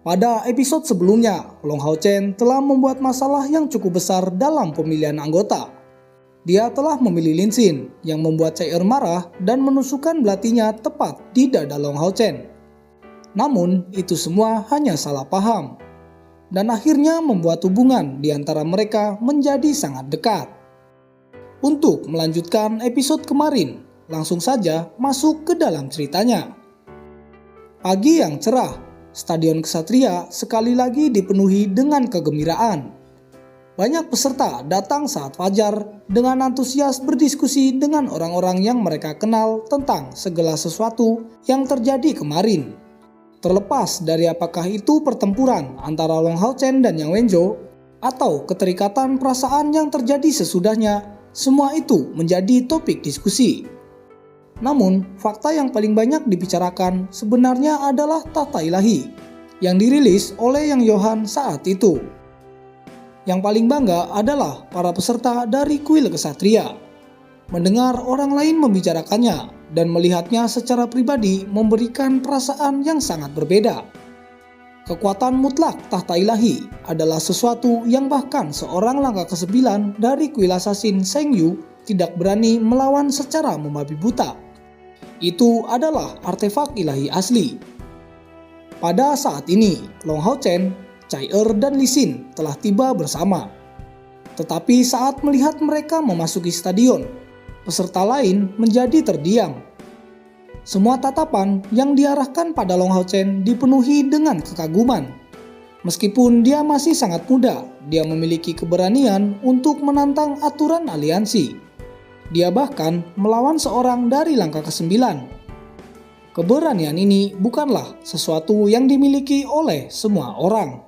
Pada episode sebelumnya, Long Hao Chen telah membuat masalah yang cukup besar dalam pemilihan anggota. Dia telah memilih Lin Xin yang membuat Chai marah dan menusukkan belatinya tepat di dada Long Hao Chen. Namun, itu semua hanya salah paham. Dan akhirnya membuat hubungan di antara mereka menjadi sangat dekat. Untuk melanjutkan episode kemarin, langsung saja masuk ke dalam ceritanya. Pagi yang cerah, Stadion Ksatria sekali lagi dipenuhi dengan kegembiraan. Banyak peserta datang saat fajar dengan antusias berdiskusi dengan orang-orang yang mereka kenal tentang segala sesuatu yang terjadi kemarin. Terlepas dari apakah itu pertempuran antara Long Hao Chen dan Yang Wenzhou atau keterikatan perasaan yang terjadi sesudahnya, semua itu menjadi topik diskusi. Namun, fakta yang paling banyak dibicarakan sebenarnya adalah Tahta Ilahi yang dirilis oleh Yang Johan saat itu. Yang paling bangga adalah para peserta dari kuil Ksatria. Mendengar orang lain membicarakannya dan melihatnya secara pribadi memberikan perasaan yang sangat berbeda. Kekuatan mutlak Tahta Ilahi adalah sesuatu yang bahkan seorang langkah ke-9 dari kuil assassin Sheng Yu tidak berani melawan secara membabi buta. Itu adalah artefak ilahi asli. Pada saat ini, Long Hao Chen, Chai dan Li Xin telah tiba bersama. Tetapi saat melihat mereka memasuki stadion, peserta lain menjadi terdiam. Semua tatapan yang diarahkan pada Long Hao Chen dipenuhi dengan kekaguman. Meskipun dia masih sangat muda, dia memiliki keberanian untuk menantang aturan aliansi. Dia bahkan melawan seorang dari langkah ke-9. Keberanian ini bukanlah sesuatu yang dimiliki oleh semua orang.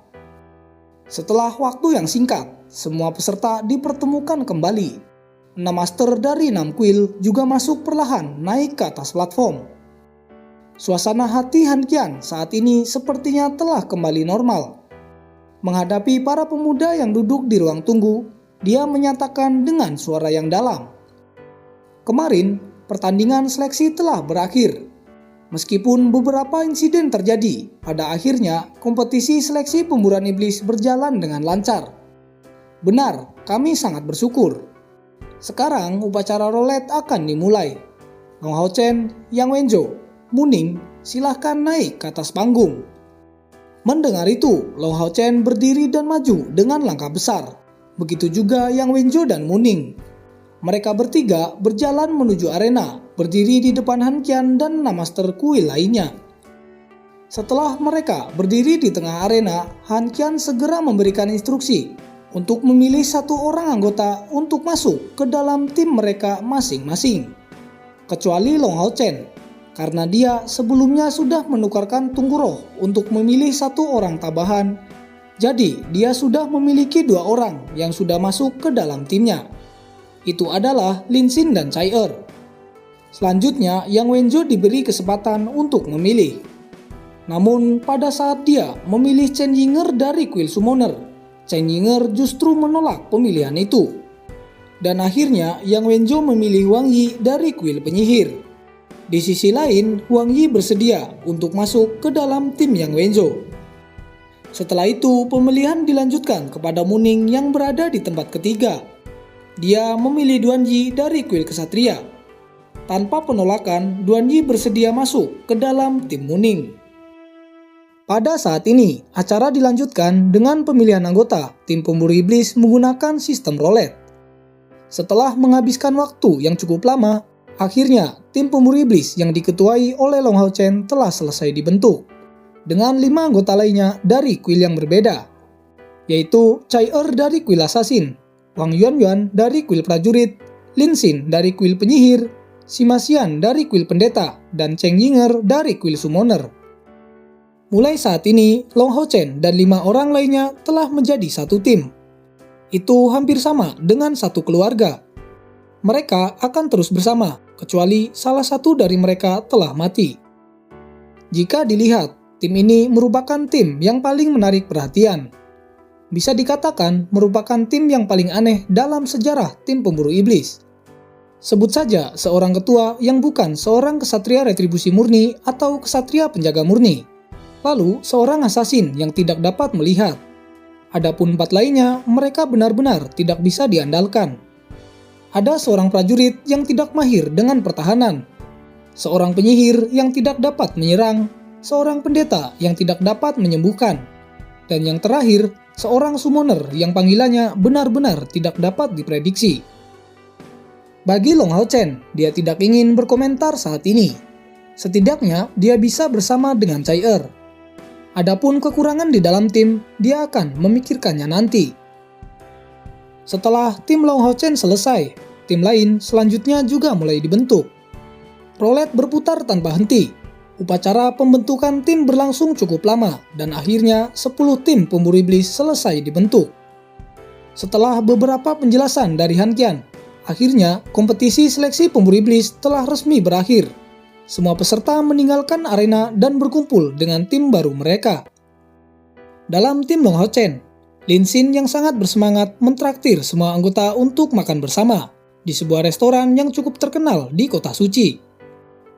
Setelah waktu yang singkat, semua peserta dipertemukan kembali. 6 master dari 6 kuil juga masuk perlahan naik ke atas platform. Suasana hati Han Qian saat ini sepertinya telah kembali normal. Menghadapi para pemuda yang duduk di ruang tunggu, dia menyatakan dengan suara yang dalam. Kemarin, pertandingan seleksi telah berakhir. Meskipun beberapa insiden terjadi, pada akhirnya kompetisi seleksi pemburuan iblis berjalan dengan lancar. Benar, kami sangat bersyukur. Sekarang upacara roulette akan dimulai. Long Hao Chen, Yang Wenzhou, Muning, silahkan naik ke atas panggung. Mendengar itu, Long Hao Chen berdiri dan maju dengan langkah besar. Begitu juga Yang Wenzhou dan Muning. Mereka bertiga berjalan menuju arena, berdiri di depan Han Qian dan 6 master kuil lainnya. Setelah mereka berdiri di tengah arena, Han Qian segera memberikan instruksi untuk memilih satu orang anggota untuk masuk ke dalam tim mereka masing-masing. Kecuali Long Hao Chen, karena dia sebelumnya sudah menukarkan tunggu roh untuk memilih satu orang tambahan. Jadi dia sudah memiliki 2 orang yang sudah masuk ke dalam timnya. Itu adalah Lin Xin dan Chai. Selanjutnya, Yang Wenzhou diberi kesempatan untuk memilih. Namun, pada saat dia memilih Chen Yinger dari kuil Summoner, Chen Yinger justru menolak pemilihan itu. Dan akhirnya, Yang Wenzhou memilih Wang Yi dari kuil penyihir. Di sisi lain, Wang Yi bersedia untuk masuk ke dalam tim Yang Wenzhou. Setelah itu, pemilihan dilanjutkan kepada Muning yang berada di tempat ketiga. Dia memilih Duan Yi dari kuil Ksatria. Tanpa penolakan, Duan Yi bersedia masuk ke dalam tim Muning. Pada saat ini, acara dilanjutkan dengan pemilihan anggota tim pemburu iblis menggunakan sistem roulette. Setelah menghabiskan waktu yang cukup lama, akhirnya tim pemburu iblis yang diketuai oleh Long Hao Chen telah selesai dibentuk. Dengan 5 anggota lainnya dari kuil yang berbeda, yaitu Chai dari kuil assassin, Wang Yuanyuan dari kuil prajurit, Lin Xin dari kuil penyihir, Sima Xian dari kuil pendeta, dan Cheng Yinger dari kuil summoner. Mulai saat ini, Long Hao Chen dan 5 orang lainnya telah menjadi satu tim. Itu hampir sama dengan satu keluarga. Mereka akan terus bersama, kecuali salah satu dari mereka telah mati. Jika dilihat, tim ini merupakan tim yang paling menarik perhatian. Bisa dikatakan merupakan tim yang paling aneh dalam sejarah tim pemburu iblis. Sebut saja seorang ketua yang bukan seorang ksatria retribusi murni atau ksatria penjaga murni. Lalu, seorang asasin yang tidak dapat melihat. Adapun 4 lainnya, mereka benar-benar tidak bisa diandalkan. Ada seorang prajurit yang tidak mahir dengan pertahanan, seorang penyihir yang tidak dapat menyerang, seorang pendeta yang tidak dapat menyembuhkan, dan yang terakhir, seorang summoner yang panggilannya benar-benar tidak dapat diprediksi. Bagi Long Hao Chen, dia tidak ingin berkomentar saat ini. Setidaknya, dia bisa bersama dengan Chai Er. Adapun kekurangan di dalam tim, dia akan memikirkannya nanti. Setelah tim Long Hao Chen selesai, tim lain selanjutnya juga mulai dibentuk. Rolet berputar tanpa henti. Upacara pembentukan tim berlangsung cukup lama dan akhirnya 10 tim pemburu iblis selesai dibentuk. Setelah beberapa penjelasan dari Han Qian, akhirnya kompetisi seleksi pemburu iblis telah resmi berakhir. Semua peserta meninggalkan arena dan berkumpul dengan tim baru mereka. Dalam tim Long Hao Chen, Lin Xin yang sangat bersemangat mentraktir semua anggota untuk makan bersama di sebuah restoran yang cukup terkenal di kota suci.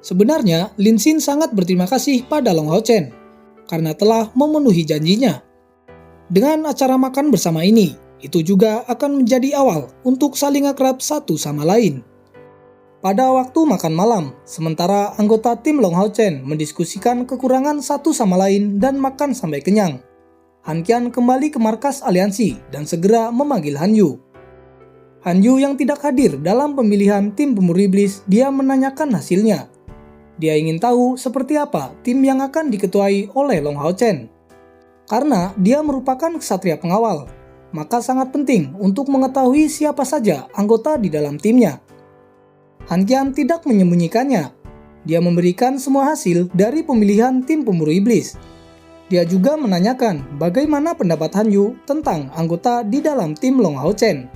Sebenarnya, Lin Xin sangat berterima kasih pada Long Hao Chen karena telah memenuhi janjinya. Dengan acara makan bersama ini, itu juga akan menjadi awal untuk saling akrab satu sama lain. Pada waktu makan malam, sementara anggota tim Long Hao Chen mendiskusikan kekurangan satu sama lain dan makan sampai kenyang, Han Qian kembali ke markas aliansi dan segera memanggil Han Yu. Han Yu yang tidak hadir dalam pemilihan tim pemburu iblis, dia menanyakan hasilnya. Dia ingin tahu seperti apa tim yang akan diketuai oleh Long Hao Chen. Karena dia merupakan ksatria pengawal, maka sangat penting untuk mengetahui siapa saja anggota di dalam timnya. Han Qian tidak menyembunyikannya. Dia memberikan semua hasil dari pemilihan tim pemburu iblis. Dia juga menanyakan bagaimana pendapat Han Yu tentang anggota di dalam tim Long Hao Chen.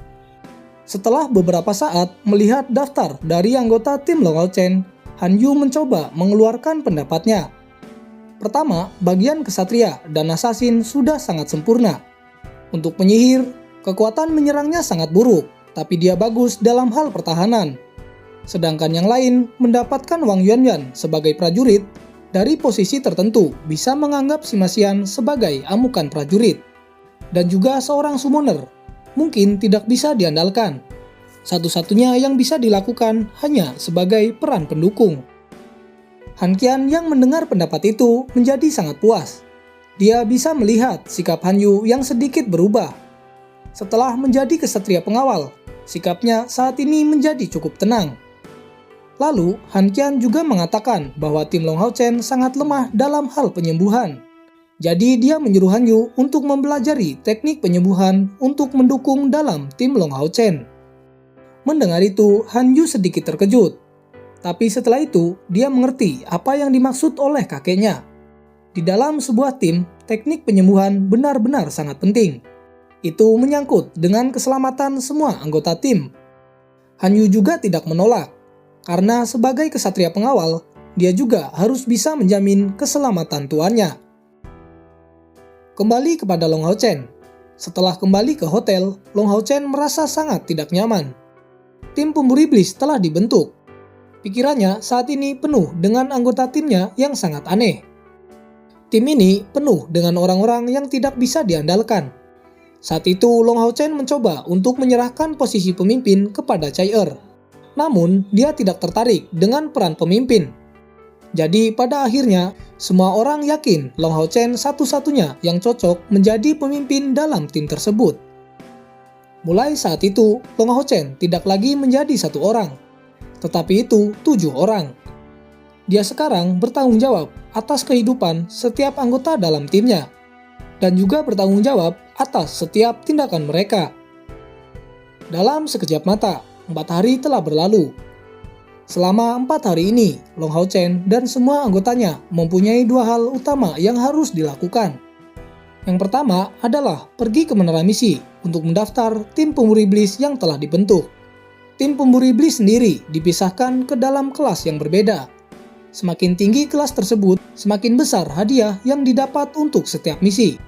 Setelah beberapa saat melihat daftar dari anggota tim Long Hao Chen, Han Yu mencoba mengeluarkan pendapatnya. Pertama, bagian kesatria dan asasin sudah sangat sempurna. Untuk penyihir, kekuatan menyerangnya sangat buruk, tapi dia bagus dalam hal pertahanan. Sedangkan yang lain mendapatkan Wang Yuanyuan sebagai prajurit, dari posisi tertentu bisa menganggap si Masian sebagai amukan prajurit. Dan juga seorang summoner, mungkin tidak bisa diandalkan. Satu-satunya yang bisa dilakukan hanya sebagai peran pendukung. Han Qian yang mendengar pendapat itu menjadi sangat puas. Dia bisa melihat sikap Han Yu yang sedikit berubah. Setelah menjadi ksatria pengawal, sikapnya saat ini menjadi cukup tenang. Lalu, Han Qian juga mengatakan bahwa tim Long Hao Chen sangat lemah dalam hal penyembuhan. Jadi dia menyuruh Han Yu untuk mempelajari teknik penyembuhan untuk mendukung dalam tim Long Hao Chen. Mendengar itu, Han Yu sedikit terkejut. Tapi setelah itu, dia mengerti apa yang dimaksud oleh kakeknya. Di dalam sebuah tim, teknik penyembuhan benar-benar sangat penting. Itu menyangkut dengan keselamatan semua anggota tim. Han Yu juga tidak menolak. Karena sebagai ksatria pengawal, dia juga harus bisa menjamin keselamatan tuannya. Kembali kepada Long Hao Chen. Setelah kembali ke hotel, Long Hao Chen merasa sangat tidak nyaman. Tim pemburu iblis telah dibentuk. Pikirannya saat ini penuh dengan anggota timnya yang sangat aneh. Tim ini penuh dengan orang-orang yang tidak bisa diandalkan. Saat itu Long Hao Chen mencoba untuk menyerahkan posisi pemimpin kepada Chai Er. Namun, dia tidak tertarik dengan peran pemimpin. Jadi, pada akhirnya, semua orang yakin Long Hao Chen satu-satunya yang cocok menjadi pemimpin dalam tim tersebut. Mulai saat itu, Long Hao Chen tidak lagi menjadi 1 orang, tetapi itu 7 orang. Dia sekarang bertanggung jawab atas kehidupan setiap anggota dalam timnya, dan juga bertanggung jawab atas setiap tindakan mereka. Dalam sekejap mata, 4 hari telah berlalu. Selama 4 hari ini, Long Hao Chen dan semua anggotanya mempunyai 2 hal utama yang harus dilakukan. Yang pertama adalah pergi ke menara misi untuk mendaftar tim pemburu iblis yang telah dibentuk. Tim pemburu iblis sendiri dipisahkan ke dalam kelas yang berbeda. Semakin tinggi kelas tersebut, semakin besar hadiah yang didapat untuk setiap misi.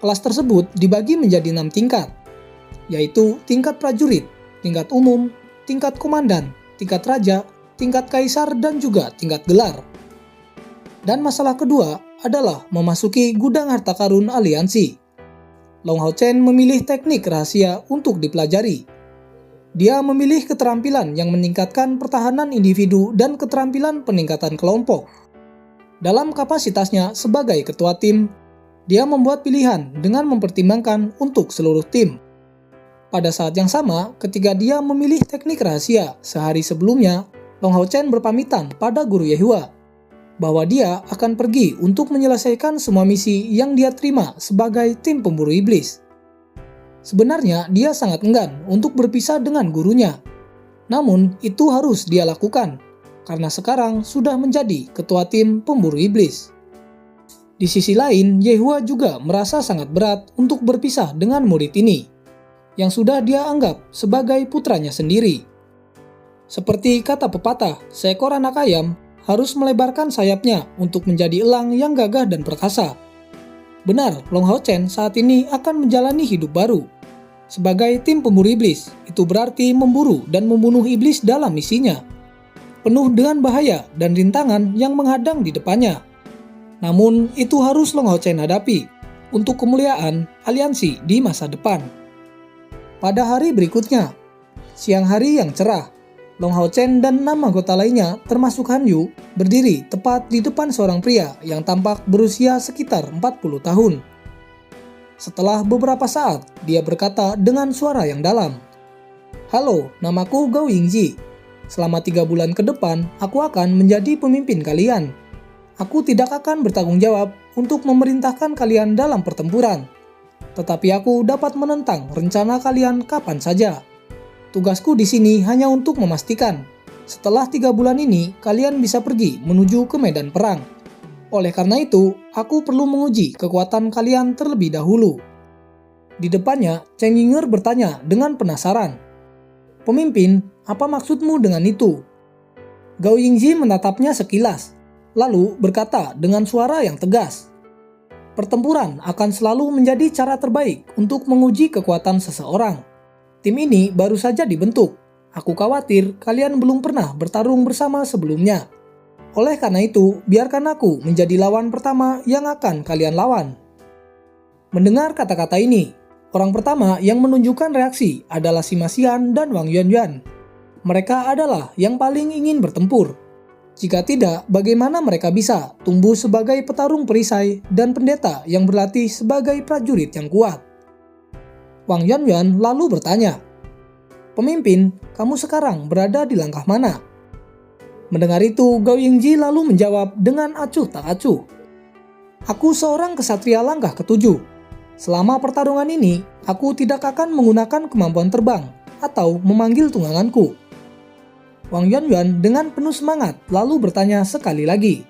Kelas tersebut dibagi menjadi 6 tingkat, yaitu tingkat prajurit, tingkat umum, tingkat komandan, tingkat raja, tingkat kaisar, dan juga tingkat gelar. Dan masalah kedua adalah memasuki gudang harta karun aliansi. Long Hao Chen memilih teknik rahasia untuk dipelajari. Dia memilih keterampilan yang meningkatkan pertahanan individu dan keterampilan peningkatan kelompok. Dalam kapasitasnya sebagai ketua tim, dia membuat pilihan dengan mempertimbangkan untuk seluruh tim. Pada saat yang sama, ketika dia memilih teknik rahasia sehari sebelumnya, Long Hao Chen berpamitan pada Guru Yehua bahwa dia akan pergi untuk menyelesaikan semua misi yang dia terima sebagai tim pemburu iblis. Sebenarnya dia sangat enggan untuk berpisah dengan gurunya. Namun itu harus dia lakukan karena sekarang sudah menjadi ketua tim pemburu iblis. Di sisi lain, Yehua juga merasa sangat berat untuk berpisah dengan murid ini yang sudah dia anggap sebagai putranya sendiri. Seperti kata pepatah, seekor anak ayam harus melebarkan sayapnya untuk menjadi elang yang gagah dan perkasa. Benar, Long Hao Chen saat ini akan menjalani hidup baru. Sebagai tim pemburu iblis, itu berarti memburu dan membunuh iblis dalam misinya. Penuh dengan bahaya dan rintangan yang menghadang di depannya. Namun, itu harus Long Hao Chen hadapi untuk kemuliaan aliansi di masa depan. Pada hari berikutnya, siang hari yang cerah, Long Hao Chen dan 6 anggota lainnya termasuk Han Yu berdiri tepat di depan seorang pria yang tampak berusia sekitar 40 tahun. Setelah beberapa saat, dia berkata dengan suara yang dalam, "Halo, namaku Gao Yingji. Selama 3 bulan ke depan, aku akan menjadi pemimpin kalian. Aku tidak akan bertanggung jawab untuk memerintahkan kalian dalam pertempuran. Tetapi aku dapat menentang rencana kalian kapan saja. Tugasku di sini hanya untuk memastikan, setelah 3 bulan ini kalian bisa pergi menuju ke medan perang. Oleh karena itu, aku perlu menguji kekuatan kalian terlebih dahulu." Di depannya, Cheng Yinger bertanya dengan penasaran, "Pemimpin, apa maksudmu dengan itu?" Gao Yingji menatapnya sekilas, lalu berkata dengan suara yang tegas, "Pertempuran akan selalu menjadi cara terbaik untuk menguji kekuatan seseorang. Tim ini baru saja dibentuk. Aku khawatir kalian belum pernah bertarung bersama sebelumnya. Oleh karena itu, biarkan aku menjadi lawan pertama yang akan kalian lawan." Mendengar kata-kata ini, orang pertama yang menunjukkan reaksi adalah Sima Xian dan Wang Yuanyuan. Mereka adalah yang paling ingin bertempur. Jika tidak, bagaimana mereka bisa tumbuh sebagai petarung perisai dan pendeta yang berlatih sebagai prajurit yang kuat? Wang Yuanyuan lalu bertanya, "Pemimpin, kamu sekarang berada di langkah mana?" Mendengar itu, Gao Yingji lalu menjawab dengan acuh tak acuh, "Aku seorang kesatria langkah ke-7. Selama pertarungan ini, aku tidak akan menggunakan kemampuan terbang atau memanggil tungganganku." Wang Yuanyuan dengan penuh semangat lalu bertanya sekali lagi,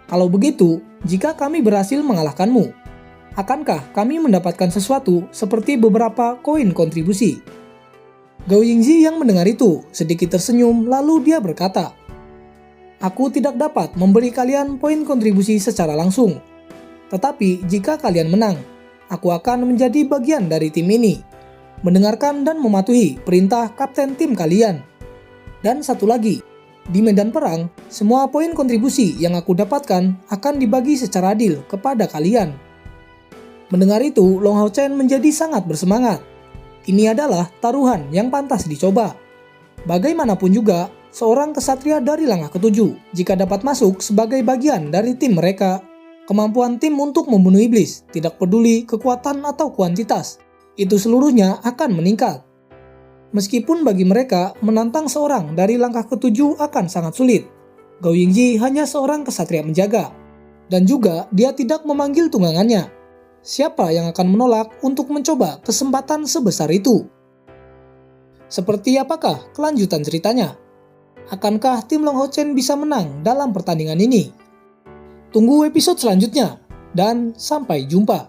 "Kalau begitu, jika kami berhasil mengalahkanmu, akankah kami mendapatkan sesuatu seperti beberapa koin kontribusi?" Gao Yingji yang mendengar itu sedikit tersenyum lalu dia berkata, "Aku tidak dapat memberi kalian poin kontribusi secara langsung. Tetapi jika kalian menang, aku akan menjadi bagian dari tim ini, mendengarkan dan mematuhi perintah kapten tim kalian. Dan satu lagi, di medan perang, semua poin kontribusi yang aku dapatkan akan dibagi secara adil kepada kalian." Mendengar itu, Long Hao Chen menjadi sangat bersemangat. Ini adalah taruhan yang pantas dicoba. Bagaimanapun juga, seorang kesatria dari langkah ke-7, jika dapat masuk sebagai bagian dari tim mereka, kemampuan tim untuk membunuh iblis, tidak peduli kekuatan atau kuantitas, itu seluruhnya akan meningkat. Meskipun bagi mereka, menantang seorang dari langkah ke-7 akan sangat sulit, Gao Yingji hanya seorang kesatria menjaga. Dan juga dia tidak memanggil tunggangannya. Siapa yang akan menolak untuk mencoba kesempatan sebesar itu? Seperti apakah kelanjutan ceritanya? Akankah tim Long Hao Chen bisa menang dalam pertandingan ini? Tunggu episode selanjutnya, dan sampai jumpa.